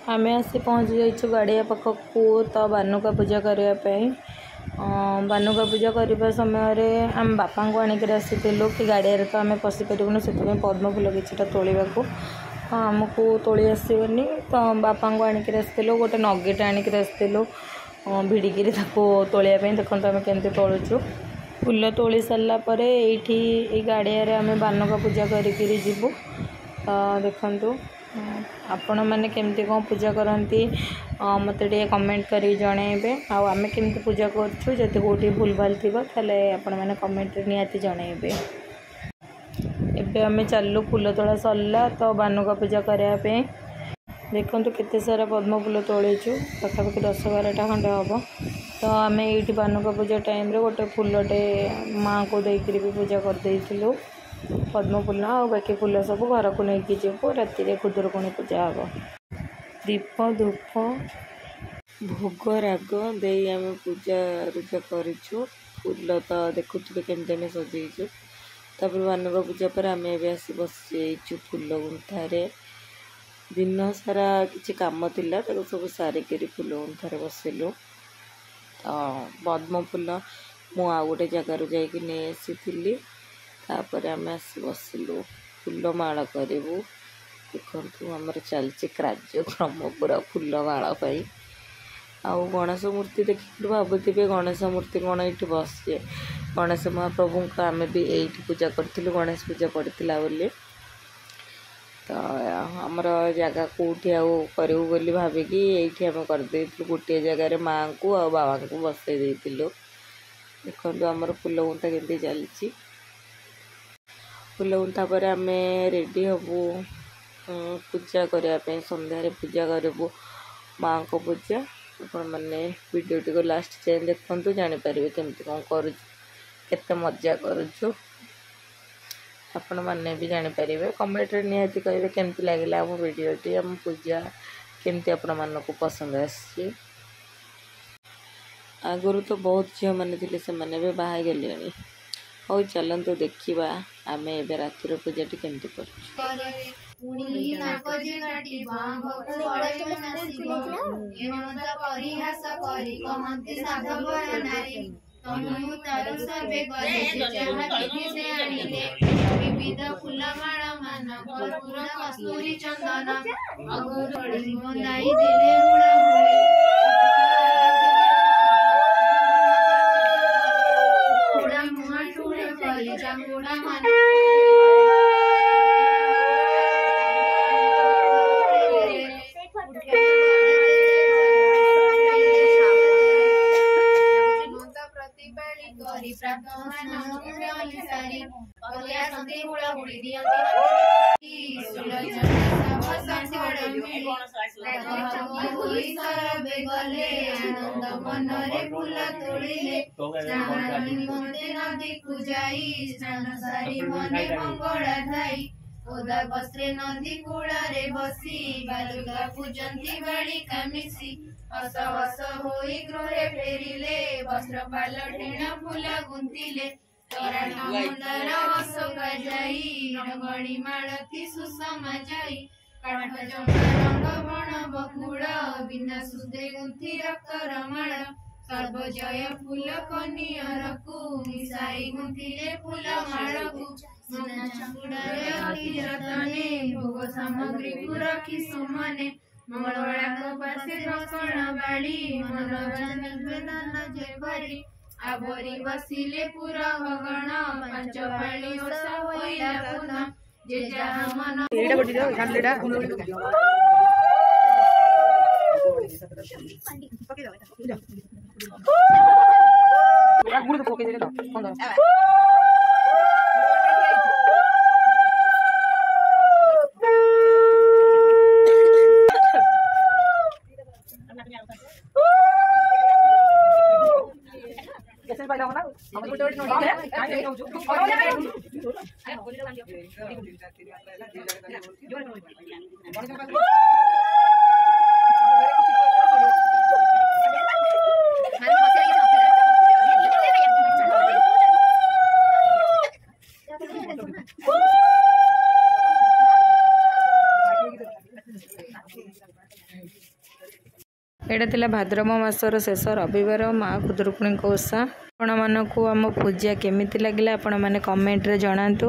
आम आसी पहुँची जाइए गाड़िया पाखक तो बानुका पूजा करने। बानुका पूजा करने समय आम बापा को आणिक आसीलु कि गाड़िया तो आम पशि पारूँ से पद्म फूल किटा तोड़ा आमको तोली आसबनी तो बापा को आणिक आसलु गोटे नगेट आणिक आसलु भिड़िकी तोलियापाई। देखो आम केमती तोलुचु फूल तोली सारापर ये गाड़िया आम बानुका पूजा करी जीवु। देखु आपण मैंने केमती कौन पूजा करती मत कमेंट कर जनइबे आम केमती पूजा करूँ जब कौटी भूल भाल थी आपण मैंने कमेंट निहाती जनइबे। एबे आम चलू फूल तोड़ा सरला तो बानुका पूजा करने। देखो केते सारा पद्म फूल तोड़ीचु पाखापाखि 10-12टा खंडे हम। तो आम ये बानुका पूजा टाइम गोटे फूलटे माँ को देकर भी पूजा करदेलु पद्म फूल आ बाकी फूल सब घर को लेकिन जीव राति खुदुरकुणी पूजा हम। दीप धूप भोग राग दे आम पूजा रूजा करूँ। फूल तो देखुए केमती सजईचु तापर बानुका पूजा पर आम आसी बसु फूल गुंथारे। दिन सारा किसी कम थिला सब सारिक फूल गुंथारे बसिलु। तो पद्म फूल मु आ गोटे जगार जासी तापर आम आसी बसिलु फूल माला करूँ। देखु आमर चलती कार्यक्रम पूरा फूल माला पाई। आउ गणेश मूर्ति देखिए भावुवे गणेश मूर्ति कौन ये बसचे गणेश महाप्रभु को आम भी ये पूजा करूँ गणेश पूजा पड़ता बोली। तो आमर जगह कौटी करूँ बोली भाविकी ये आम करदे गोटे जगार माँ को आ बाबा को बसई देलु। देखो आमर फूल गुंथा केमती चलती फूल गुंथा पर आम रेडी हबू पूजा करने संध्यारे पूजा करूँ माँ को पूजा। आपण मैंने वीडियो टी को लास्ट जाए देखु जानीपर केमती कौन करते मजा करुचु आपण मैंने भी जानीपर। कमेंट निहाती कहे केमती लगे आम वीडियो टी आम पूजा केमती आपण मानक पसंद आसी। आगुरी तो बहुत झील मैंने थे से मैंने भी बाहा गले। हौ चलतु देखा आम ए रातिर पूजा टी केमती कर। विविध फूलमाला मान कर्पूर कस्तूरी चंदन अगोरी बंदाई देले हुड़ा मुहा टूड़े करी चांगुड़ा मान मनरे फूल तोड़िले नदी को जाई स्नान सारी मने मंगला धाई ओदा बस्रे नदी कूड़े बसी बालुका पूजंती बालिका मिसी हस हस होई गृहे फेरिले वस्त्र पालटेण फूल गुंथिले मुंडर अशोका जाई रंगणी मालती सुषमा जाई काठ जमा रंग बण बकुड़ बिना सुदे गुंथी रक्तर माल सर्वजय फूल कनियर को मिसाई गुंथिले फूल माल को रतने भोग सामग्री को रखी सुमने मंगलवाड़ा को पासे रसण बाड़ी मनोरंजन निवेदन जेपरी आबरी बसिले पूरा भगण पांच पाली ओषा होइला पुनः जे जहा मन एटा थिला भाद्रव मासर शेष रविवार माँ खुदुरुकुणी ओषा। आपण मानकु आम पूजा केमिति लागला आपण माने कमेंट रे जणातु।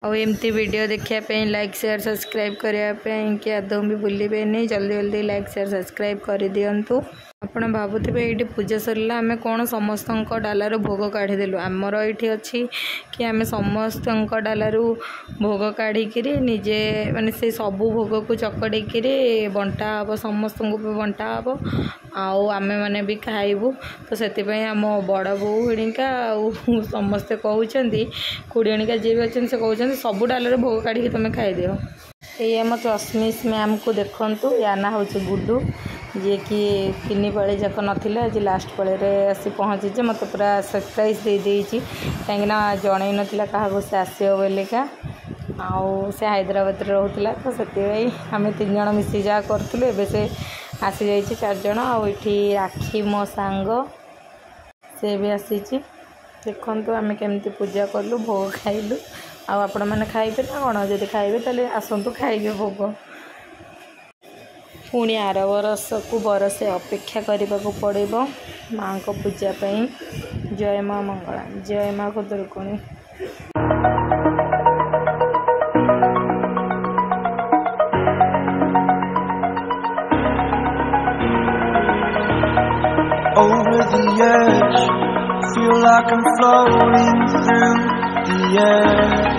और एमती वीडियो देखिए लाइक शेयर सब्सक्राइब करने कि आदौ भी भूलिए नहीं। जल्दी जल्दी लाइक शेयर सब्सक्राइब कर दिंतु। आपण भावुवे ये पूजा सरला आम कौन समस्त डालू भोग काढ़ीदेलु। आमर ये अच्छी कि आम समस्त डालू भोग काढ़ी निजे माने से सबू भोग को चकड़ी बंटा हम समस्त को बंटा हम आमे मैंने भी खाइबू। तो से आम बड़ बो हणिका समस्ते कहते खुड़ी जी भी अच्छे से कहते सबू डालू भोग काढ़ी तुम खाईदि। ये आम चश्मिश मैम को देखु या ना हूँ गुडू जी कि 3 पाली जाक नाला आज लास्ट पाली आसी पहुँची मत पूरा सरप्राइज दे देती कहीं जन नाला क्या से आसो बोलिका आउ से हैदराबाद रोला। तो से आम 3 जन मिसी जा करूँ एवं से आसी जा 4 जन आठी राखी मो सांग से भी आसी। देखु आम केमती पूजा कलु भोग खाइलु। आपण मैंने खाइबे ना कौन जब खाइबे ताले आसतु खाइबे भोग। पुणी आर बरस को बरसे अपेक्षा करने को पड़ो माँ को पूजा पाई। जय माँ मंगला जय माँ खुदुरुकुणी। Over the edge, feel like I'm floating through the air.